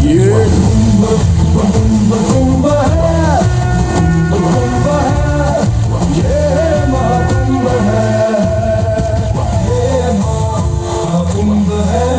ये कुंभ कुंभ कुंभ है, कुंभ है, ये महाकुंभ है, ये महाकुंभ है।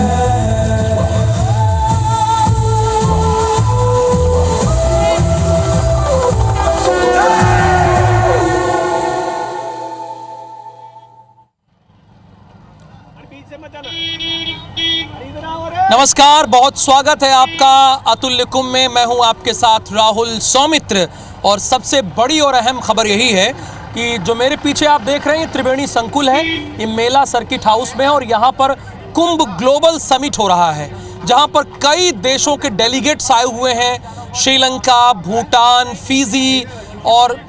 नमस्कार, बहुत स्वागत है आपका अतुल्य कुंभ में। मैं हूं आपके साथ राहुल सौमित्र और सबसे बड़ी और अहम खबर यही है कि जो मेरे पीछे आप देख रहे हैं त्रिवेणी संकुल है, ये मेला सर्किट हाउस में है और यहाँ पर कुंभ ग्लोबल समिट हो रहा है जहाँ पर कई देशों के डेलीगेट्स आए हुए हैं। श्रीलंका, भूटान, फिजी और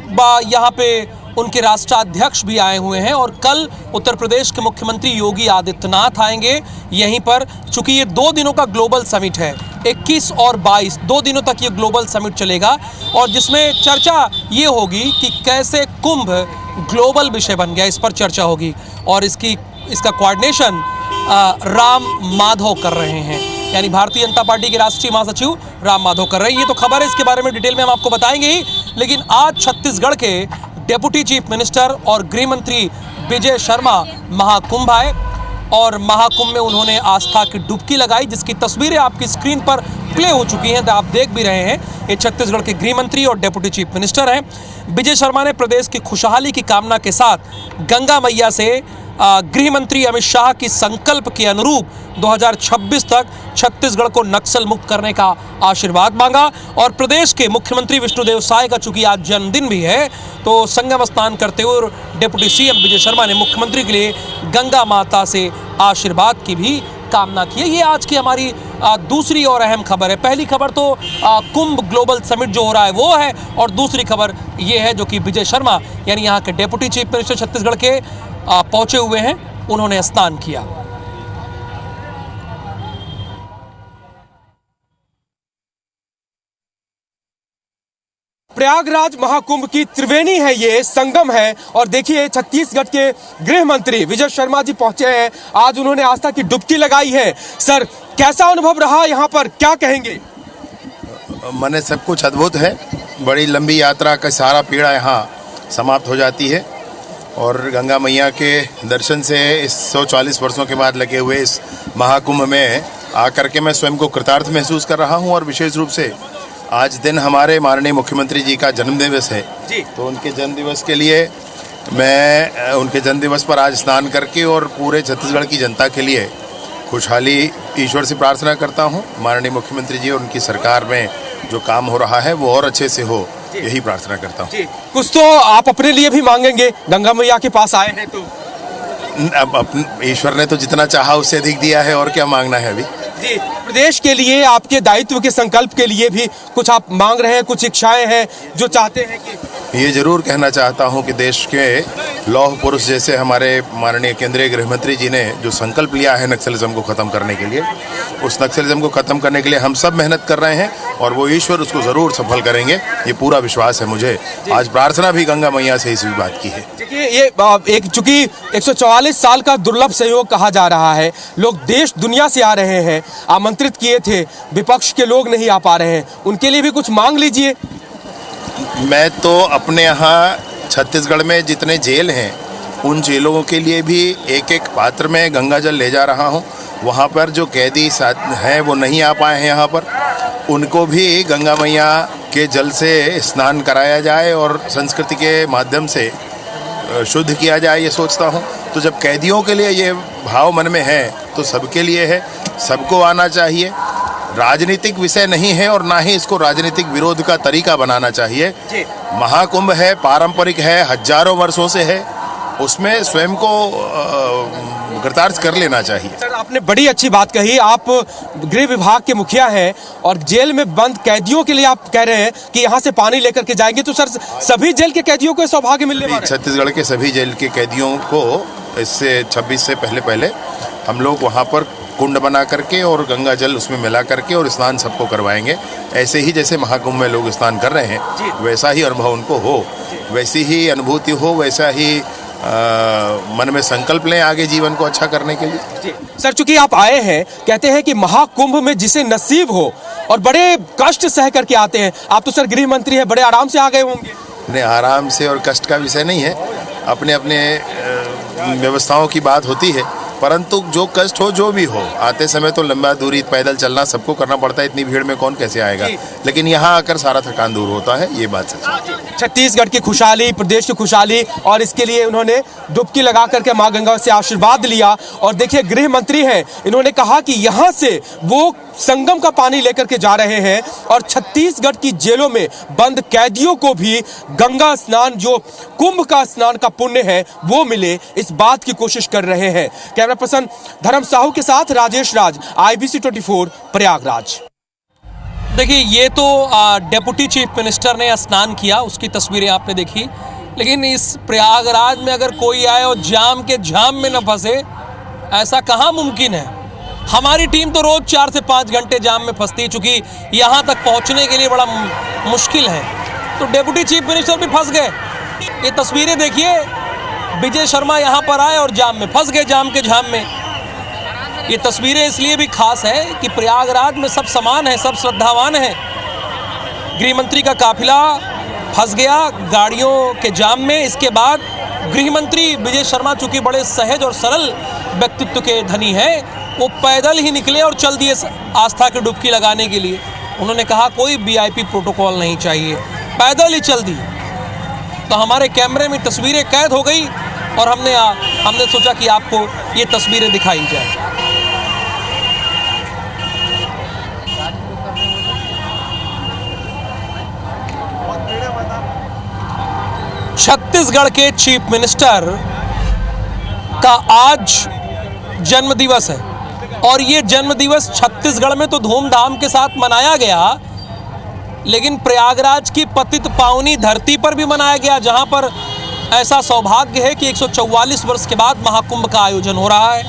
यहाँ पे उनके राष्ट्राध्यक्ष भी आए हुए हैं और कल उत्तर प्रदेश के मुख्यमंत्री योगी आदित्यनाथ आएंगे यहीं पर। चूंकि ये 2 दिनों का ग्लोबल समिट है, 21 और 22 2 दिनों तक ये ग्लोबल समिट चलेगा और जिसमें चर्चा ये होगी कि कैसे कुंभ ग्लोबल विषय बन गया, इस पर चर्चा होगी और इसका कोऑर्डिनेशन राम माधव कर रहे हैं, यानी भारतीय जनता पार्टी के राष्ट्रीय महासचिव राम माधव कर रहे हैं। ये तो खबर है, इसके बारे में डिटेल में हम आपको बताएंगे ही। लेकिन आज छत्तीसगढ़ के डेप्यूटी चीफ मिनिस्टर और गृह मंत्री विजय शर्मा महाकुंभ आए और महाकुंभ में उन्होंने आस्था की डुबकी लगाई, जिसकी तस्वीरें आपकी स्क्रीन पर प्ले हो चुकी हैं, तो आप देख भी रहे हैं। ये छत्तीसगढ़ के गृह मंत्री और डेप्यूटी चीफ मिनिस्टर हैं। विजय शर्मा ने प्रदेश की खुशहाली की कामना के साथ गंगा मैया से गृह मंत्री अमित शाह की संकल्प के अनुरूप 2026 तक छत्तीसगढ़ को नक्सल मुक्त करने का आशीर्वाद मांगा और प्रदेश के मुख्यमंत्री विष्णुदेव साय का चूंकि आज जन्मदिन भी है तो संगम स्नान करते हुए डिप्टी सीएम विजय शर्मा ने मुख्यमंत्री के लिए गंगा माता से आशीर्वाद की भी कामना की है। ये आज की हमारी दूसरी और अहम खबर है। पहली खबर तो कुंभ ग्लोबल समिट जो हो रहा है वो है और दूसरी खबर ये है जो कि विजय शर्मा यानी यहाँ के डेप्यूटी चीफ मिनिस्टर छत्तीसगढ़ के पहुंचे हुए हैं, उन्होंने स्नान किया। प्रयागराज महाकुंभ की त्रिवेणी है, ये संगम है और देखिए छत्तीसगढ़ के गृह मंत्री विजय शर्मा जी पहुंचे हैं। आज उन्होंने आस्था की डुबकी लगाई है। सर, कैसा अनुभव रहा यहाँ पर, क्या कहेंगे? मैंने सब कुछ अद्भुत है। बड़ी लंबी यात्रा का सारा पीड़ा यहाँ समाप्त हो जाती है और गंगा मैया के दर्शन से इस 140 वर्षों के बाद लगे हुए इस महाकुंभ में आकर के मैं स्वयं को कृतार्थ महसूस कर रहा हूँ। और विशेष रूप से आज दिन हमारे माननीय मुख्यमंत्री जी का जन्मदिवस है जी, तो उनके जन्मदिवस के लिए मैं उनके जन्मदिवस पर आज स्नान करके और पूरे छत्तीसगढ़ की जनता के लिए खुशहाली ईश्वर से प्रार्थना करता हूँ। माननीय मुख्यमंत्री जी और उनकी सरकार में जो काम हो रहा है वो और अच्छे से हो, यही प्रार्थना करता हूँ। कुछ तो आप अपने लिए भी मांगेंगे, गंगा मैया के पास आए हैं तो? अब ईश्वर ने तो जितना चाहा उससे अधिक दिया है, और क्या मांगना है अभी जी। प्रदेश के लिए, आपके दायित्व के संकल्प के लिए भी कुछ आप मांग रहे हैं, कुछ इच्छाएं हैं जो चाहते हैं कि? ये जरूर कहना चाहता हूँ कि देश के लौह पुरुष जैसे हमारे माननीय केंद्रीय गृह मंत्री जी ने जो संकल्प लिया है नक्सलिज्म को ख़त्म करने के लिए, उस नक्सलिज्म को ख़त्म करने के लिए हम सब मेहनत कर रहे हैं और वो ईश्वर उसको ज़रूर सफल करेंगे, ये पूरा विश्वास है मुझे। आज प्रार्थना भी गंगा मैया से इसी बात की है। देखिए, ये चूंकि 144 साल का दुर्लभ सहयोग कहा जा रहा है, लोग देश दुनिया से आ रहे हैं, आमंत्रित किए थे, विपक्ष के लोग नहीं आ पा रहे हैं, उनके लिए भी कुछ मांग लीजिए। मैं तो अपने यहाँ छत्तीसगढ़ में जितने जेल हैं उन जेलों के लिए भी एक एक पात्र में गंगा जल ले जा रहा हूँ। वहाँ पर जो कैदी हैं वो नहीं आ पाए हैं यहाँ पर, उनको भी गंगा मैया के जल से स्नान कराया जाए और संस्कृति के माध्यम से शुद्ध किया जाए, ये सोचता हूँ। तो जब कैदियों के लिए ये भाव मन में है तो सबके लिए है, सबको आना चाहिए। राजनीतिक विषय नहीं है और ना ही इसको राजनीतिक विरोध का तरीका बनाना चाहिए। महाकुंभ है, पारंपरिक है, हजारों वर्षों से है, उसमें स्वयं को कृतार्थ कर लेना चाहिए। सर, आपने बड़ी अच्छी बात कही। आप गृह विभाग के मुखिया हैं और जेल में बंद कैदियों के लिए आप कह रहे हैं कि यहाँ से पानी लेकर के जाएंगे, तो सर सभी जेल के कैदियों को सौभाग्य मिलने वाला है? छत्तीसगढ़ के सभी जेल के कैदियों को इससे 26 से पहले हम लोग वहाँ पर कुंड बना करके और गंगा जल उसमें मिला करके और स्नान सबको करवाएंगे। ऐसे ही जैसे महाकुंभ में लोग स्नान कर रहे हैं वैसा ही अनुभव उनको हो, वैसी ही अनुभूति हो, वैसा ही मन में संकल्प लें आगे जीवन को अच्छा करने के लिए। सर, चूंकि आप आए हैं, कहते हैं कि महाकुंभ में जिसे नसीब हो और बड़े कष्ट सह करके आते हैं। आप तो सर गृह मंत्री हैं, बड़े आराम से आ गए होंगे। नहीं, आराम से और कष्ट का विषय नहीं है, अपने अपने व्यवस्थाओं की बात होती है, परंतु जो कष्ट हो जो भी हो, आते समय तो लंबा दूरी पैदल चलना सबको करना पड़ता है, इतनी भीड़ में कौन कैसे आएगा, लेकिन यहाँ आकर सारा थकान दूर होता है, ये बात सच है। छत्तीसगढ़ की खुशहाली, प्रदेश की खुशहाली, और इसके लिए उन्होंने डुबकी लगा करके मां गंगा से आशीर्वाद लिया। और देखिए, गृह मंत्री हैं, इन्होंने कहा कि यहाँ से वो संगम का पानी लेकर के जा रहे हैं और छत्तीसगढ़ की जेलों में बंद कैदियों को भी गंगा स्नान, जो कुंभ का स्नान का पुण्य है, वो मिले, इस बात की कोशिश कर रहे हैं। कैमरा पर्सन धर्म साहू के साथ राजेश राज, IBC 24, प्रयागराज। देखिए, ये तो डेप्यूटी चीफ मिनिस्टर ने स्नान किया, उसकी तस्वीरें आपने देखी, लेकिन इस प्रयागराज में अगर कोई आए और जाम के झाम में न फंसे, ऐसा कहाँ मुमकिन है। हमारी टीम तो रोज 4 से 5 घंटे जाम में फंसती है, चूंकि यहाँ तक पहुँचने के लिए बड़ा मुश्किल है, तो डेप्यूटी चीफ मिनिस्टर भी फंस गए। ये तस्वीरें देखिए, विजय शर्मा यहाँ पर आए और जाम में फंस गए, जाम के झाम में। ये तस्वीरें इसलिए भी खास है कि प्रयागराज में सब समान है, सब श्रद्धावान है। गृह मंत्री का काफिला फंस गया गाड़ियों के जाम में। इसके बाद गृह मंत्री विजय शर्मा, चूंकि बड़े सहज और सरल व्यक्तित्व के धनी हैं, वो पैदल ही निकले और चल दिए आस्था की डुबकी लगाने के लिए। उन्होंने कहा कोई VIP प्रोटोकॉल नहीं चाहिए, पैदल ही चल दिए। तो हमारे कैमरे में तस्वीरें कैद हो गई और हमने सोचा कि आपको ये तस्वीरें दिखाई जाए। छत्तीसगढ़ के चीफ मिनिस्टर का आज जन्म दिवस है और ये जन्म दिवस छत्तीसगढ़ में तो धूमधाम के साथ मनाया गया, लेकिन प्रयागराज की पतित पावनी धरती पर भी मनाया गया, जहां पर ऐसा सौभाग्य है कि 144 वर्ष के बाद महाकुंभ का आयोजन हो रहा है।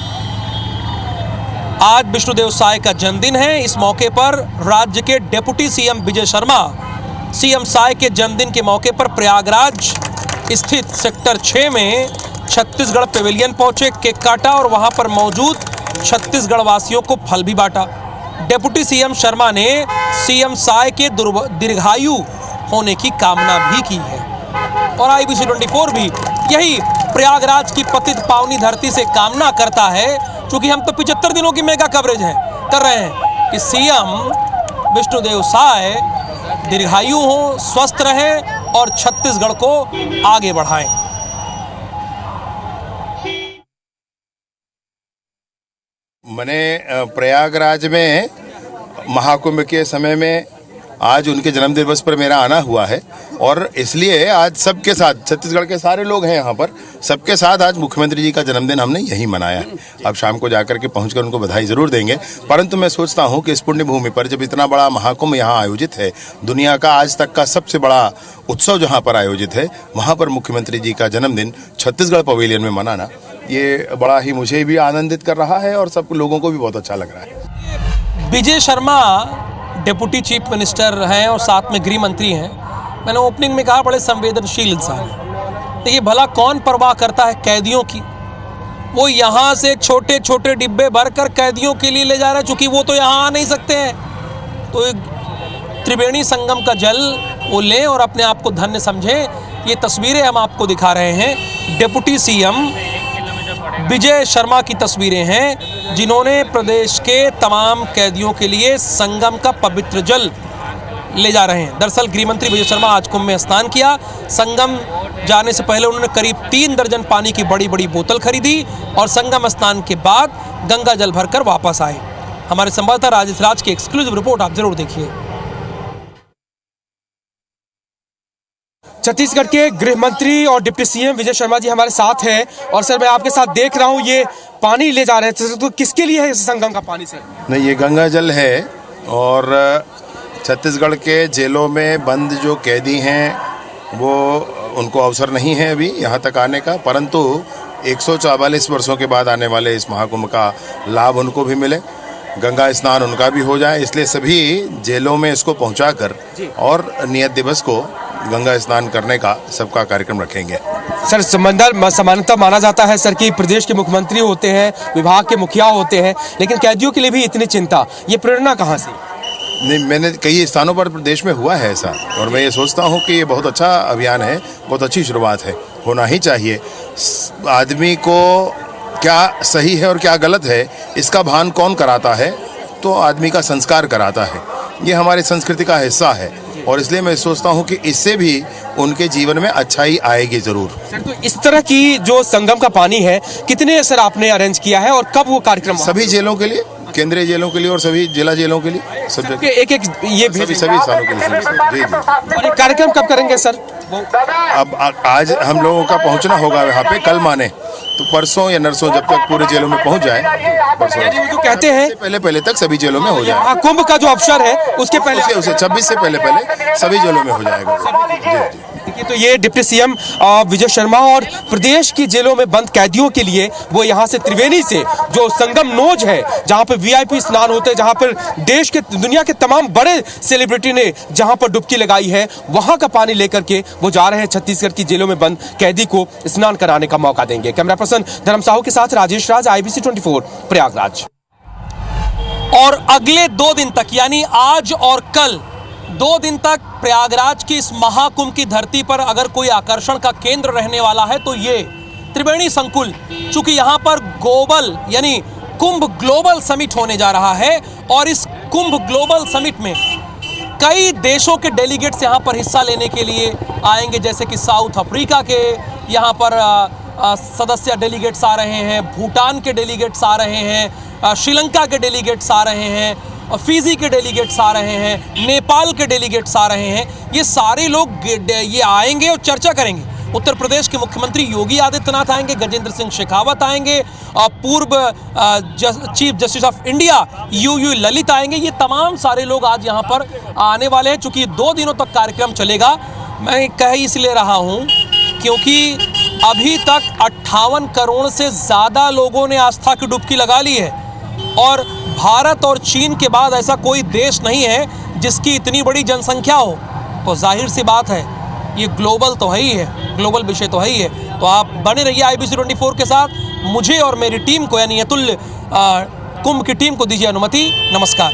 आज विष्णुदेव साय का जन्मदिन है। इस मौके पर राज्य के deputy CM Vijay Sharma CM Sai के जन्मदिन के मौके पर प्रयागराज स्थित सेक्टर 6 में छत्तीसगढ़ पेविलियन पहुंचे, केक काटा और वहां पर मौजूद छत्तीसगढ़ वासियों को फल भी बांटा। डेप्यूटी CM शर्मा ने CM साय के दीर्घायु होने की कामना भी की है। और IBC 24 भी यही प्रयागराज की पतित पावनी धरती से कामना करता है, क्योंकि हम तो 75 दिनों की मेगा कवरेज कर रहे हैं कि CM विष्णुदेव साय दीर्घायु हो, स्वस्थ रहें और छत्तीसगढ़ को आगे बढ़ाएं। मैंने प्रयागराज में महाकुंभ के समय में आज उनके जन्म दिवस पर मेरा आना हुआ है और इसलिए आज सबके साथ, छत्तीसगढ़ के सारे लोग हैं यहाँ पर, सबके साथ आज मुख्यमंत्री जी का जन्मदिन हमने यहीं मनाया है। अब शाम को जाकर के पहुँचकर उनको बधाई ज़रूर देंगे, परंतु मैं सोचता हूँ कि इस पुण्य भूमि पर जब इतना बड़ा महाकुंभ यहाँ आयोजित है, दुनिया का आज तक का सबसे बड़ा उत्सव जहाँ पर आयोजित है, वहाँ पर मुख्यमंत्री जी का जन्मदिन छत्तीसगढ़ पवेलियन में मनाना, ये बड़ा ही मुझे भी आनंदित कर रहा है और सब लोगों को भी बहुत अच्छा लग रहा है। Vijay Sharma deputy chief minister हैं और साथ में गृह मंत्री हैं। मैंने ओपनिंग में कहा बड़े संवेदनशील इंसान हैं। देखिए, भला कौन परवाह करता है कैदियों की। वो यहाँ से छोटे छोटे डिब्बे भरकर कैदियों के लिए ले जा रहे हैं, चूँकि वो तो यहाँ आ नहीं सकते हैं। तो त्रिवेणी संगम का जल वो लें और अपने आप को धन्य समझें। ये तस्वीरें हम आपको दिखा रहे हैं, डेप्यूटी CM विजय शर्मा की तस्वीरें हैं, जिन्होंने प्रदेश के तमाम कैदियों के लिए संगम का पवित्र जल ले जा रहे हैं। दरअसल गृह मंत्री विजय शर्मा आज कुंभ में स्नान किया। संगम जाने से पहले उन्होंने करीब 3 दर्जन पानी की बड़ी बड़ी बोतल खरीदी और संगम स्नान के बाद गंगा जल भरकर वापस आए। हमारे संवाददाता राजेश राज की एक्सक्लूसिव रिपोर्ट आप जरूर देखिए। छत्तीसगढ़ के गृह मंत्री और डिप्टी CM विजय शर्मा जी हमारे साथ हैं। और सर, मैं आपके साथ देख रहा हूँ ये पानी ले जा रहे हैं, तो किसके लिए है इस संगम का पानी सर? नहीं, ये गंगा जल है और छत्तीसगढ़ के जेलों में बंद जो कैदी हैं वो उनको अवसर नहीं है अभी यहाँ तक आने का, परंतु 144 वर्षों के बाद आने वाले इस महाकुंभ का लाभ उनको भी मिले, गंगा स्नान उनका भी हो जाए, इसलिए सभी जेलों में इसको पहुंचाकर और नियत दिवस को गंगा स्नान करने का सबका कार्यक्रम रखेंगे। सर सामान्यतः माना जाता है सर कि प्रदेश के मुख्यमंत्री होते हैं, विभाग के मुखिया होते हैं, लेकिन कैदियों के लिए भी इतनी चिंता, ये प्रेरणा कहाँ से? नहीं, मैंने कई स्थानों पर देश में हुआ है ऐसा, और मैं ये सोचता हूँ कि ये बहुत अच्छा अभियान है, बहुत अच्छी शुरुआत है, होना ही चाहिए। आदमी को क्या सही है और क्या गलत है इसका भान कौन कराता है? तो आदमी का संस्कार कराता है। ये हमारी संस्कृति का हिस्सा है, और इसलिए मैं सोचता हूँ कि इससे भी उनके जीवन में अच्छाई आएगी ज़रूर। सर तो इस तरह की जो संगम का पानी है, कितने सर आपने अरेंज किया है और कब वो कार्यक्रम? सभी जेलों के लिए, केंद्रीय जेलों के लिए और सभी जिला जेलों के लिए, सब जगह, एक ये सभी स्थानों के लिए। जी जी। और ये कार्यक्रम कब करेंगे सर? अब आज हम लोगों का पहुंचना होगा यहाँ पे, कल माने तो परसों या नरसों, जब तक पूरे जेलों में पहुंच जाए, परसों वो जो कहते हैं पहले तक सभी जेलों में हो जाए। महाकुंभ का जो अवसर है उसके पहले उसे 26 से पहले सभी जेलों में हो जाएगा। जी जी। देखिए, तो ये डिप्टी सीएम विजय शर्मा और प्रदेश की जेलों में बंद कैदियों के लिए वो यहाँ से त्रिवेणी से जो संगम नोज है, जहाँ पर वीआईपी स्नान होते हैं, जहाँ पर देश के दुनिया के तमाम बड़े सेलिब्रिटी ने जहाँ पर डुबकी लगाई है, वहाँ का पानी लेकर के वो जा रहे हैं छत्तीसगढ़ की जेलों में बंद कैदी को स्नान कराने का मौका देंगे। कैमरा पर्सन धर्म साहू के साथ राजेश राज, IBC 24 प्रयागराज। और अगले 2 दिन तक, यानी आज और कल 2 दिन तक प्रयागराज की इस महाकुंभ की धरती पर अगर कोई आकर्षण का केंद्र रहने वाला है तो ये त्रिवेणी संकुल, चूंकि यहाँ पर ग्लोबल यानी कुंभ ग्लोबल समिट होने जा रहा है, और इस कुंभ ग्लोबल समिट में कई देशों के डेलीगेट्स यहाँ पर हिस्सा लेने के लिए आएंगे, जैसे कि साउथ अफ्रीका के यहाँ पर सदस्य डेलीगेट्स आ रहे हैं, भूटान के डेलीगेट्स आ रहे हैं, श्रीलंका के डेलीगेट्स आ रहे हैं, फिजी के डेलीगेट्स आ रहे हैं, नेपाल के डेलीगेट्स आ रहे हैं। ये सारे लोग ये आएंगे और चर्चा करेंगे। उत्तर प्रदेश के मुख्यमंत्री योगी आदित्यनाथ आएंगे, गजेंद्र सिंह शेखावत आएंगे, पूर्व chief justice of India UU Lalit आएंगे। ये तमाम सारे लोग आज यहाँ पर आने वाले हैं। चूँकि 2 दिनों तक कार्यक्रम चलेगा, मैं कह इसलिए रहा हूँ क्योंकि अभी तक 58 करोड़ से ज़्यादा लोगों ने आस्था की डुबकी लगा ली है, और भारत और चीन के बाद ऐसा कोई देश नहीं है जिसकी इतनी बड़ी जनसंख्या हो। तो जाहिर सी बात है, ये ग्लोबल तो है ही है, ग्लोबल विषय तो है ही है। तो आप बने रहिए IBC 24 के साथ। मुझे और मेरी टीम को, यानी अतुल्य कुंभ की टीम को दीजिए अनुमति। नमस्कार।